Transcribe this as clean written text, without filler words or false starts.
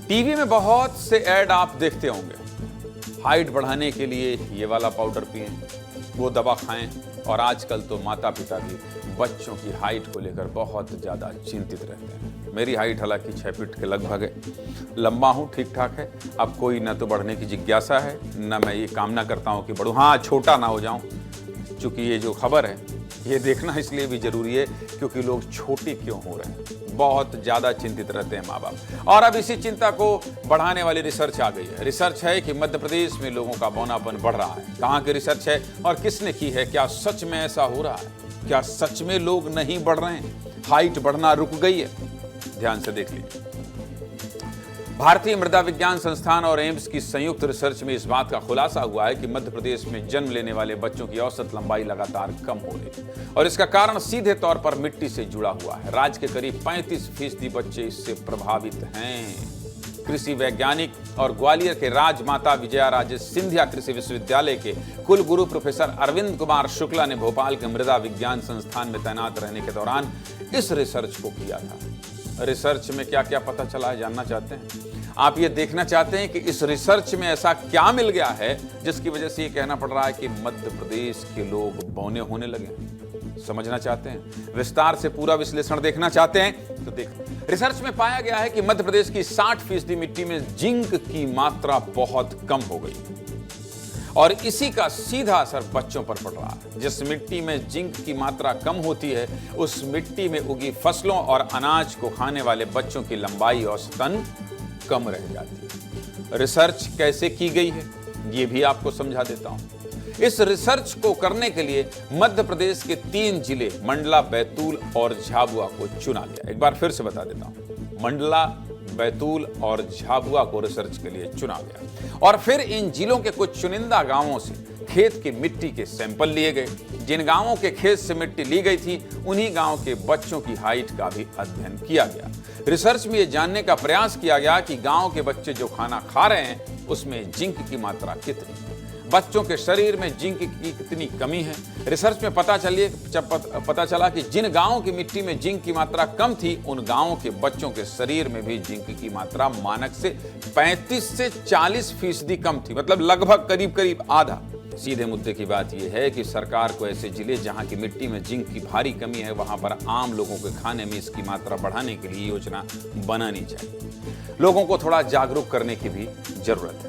TV में बहुत से ऐड आप देखते होंगे। हाइट बढ़ाने के लिए ये वाला पाउडर पिएं, वो दवा खाएं। और आजकल तो माता पिता भी बच्चों की हाइट को लेकर बहुत ज़्यादा चिंतित रहते हैं। मेरी हाइट हालांकि 6 फीट के लगभग है, लंबा हूँ, ठीक ठाक है। अब कोई न तो बढ़ने की जिज्ञासा है, न मैं ये कामना करता हूँ कि बढ़ूँ। हाँ, छोटा ना हो जाऊँ। चूँकि ये जो खबर है ये देखना इसलिए भी जरूरी है क्योंकि लोग छोटे क्यों हो रहे हैं, बहुत ज़्यादा चिंतित रहते हैं माँ बाप। और अब इसी चिंता को बढ़ाने वाली रिसर्च आ गई है। रिसर्च है कि मध्य प्रदेश में लोगों का बौनापन बढ़ रहा है। कहाँ की रिसर्च है और किसने की है? क्या सच में ऐसा हो रहा है? क्या सच में लोग नहीं बढ़ रहे हैं? हाइट बढ़ना रुक गई है? ध्यान से देख लीजिए। भारतीय मृदा विज्ञान संस्थान और एम्स की संयुक्त रिसर्च में इस बात का खुलासा हुआ है कि मध्य प्रदेश में जन्म लेने वाले बच्चों की औसत लंबाई लगातार कम हो रही है और इसका कारण सीधे तौर पर मिट्टी से जुड़ा हुआ है। राज्य के करीब 35% बच्चे इससे प्रभावित हैं। कृषि वैज्ञानिक और ग्वालियर के राजमाता विजया राजे सिंधिया कृषि विश्वविद्यालय के कुलगुरु प्रोफेसर अरविंद कुमार शुक्ला ने भोपाल के मृदा विज्ञान संस्थान में तैनात रहने के दौरान इस रिसर्च को किया था। रिसर्च में क्या क्या पता चला है जानना चाहते हैं? आप ये देखना चाहते हैं कि इस रिसर्च में ऐसा क्या मिल गया है जिसकी वजह से ये कहना पड़ रहा है कि मध्य प्रदेश के लोग बौने होने लगे? समझना चाहते हैं? विस्तार से पूरा विश्लेषण देखना चाहते हैं तो देखो। रिसर्च में पाया गया है कि मध्य प्रदेश की 60% मिट्टी में जिंक की मात्रा बहुत कम हो गई है और इसी का सीधा असर बच्चों पर पड़ रहा है। जिस मिट्टी में जिंक की मात्रा कम होती है उस मिट्टी में उगी फसलों और अनाज को खाने वाले बच्चों की लंबाई औसतन कम रह जाती है। रिसर्च कैसे की गई है ये भी आपको समझा देता हूं। इस रिसर्च को करने के लिए मध्य प्रदेश के 3 जिले मंडला, बैतूल और झाबुआ को चुना गया। एक बार फिर से बता देता हूं, मंडला, बैतूल और झाबुआ को रिसर्च के लिए चुना गया और फिर इन जिलों के कुछ चुनिंदा गांवों से खेत की मिट्टी के सैंपल लिए गए। जिन गांवों के खेत से मिट्टी ली गई थी उन्हीं गांवों के बच्चों की हाइट का भी अध्ययन किया गया। रिसर्च में यह जानने का प्रयास किया गया कि गांव के बच्चे जो खाना खा रहे हैं उसमें जिंक की मात्रा कितनी, बच्चों के शरीर में जिंक की कितनी कमी है। रिसर्च में पता चला कि जिन गांवों की मिट्टी में जिंक की मात्रा कम थी उन गांवों के बच्चों के शरीर में भी जिंक की मात्रा मानक से 35 से 40% कम थी, मतलब लगभग करीब आधा। सीधे मुद्दे की बात यह है कि सरकार को ऐसे जिले जहां की मिट्टी में जिंक की भारी कमी है वहां पर आम लोगों के खाने में इसकी मात्रा बढ़ाने के लिए योजना बनानी चाहिए। लोगों को थोड़ा जागरूक करने की भी जरूरत है।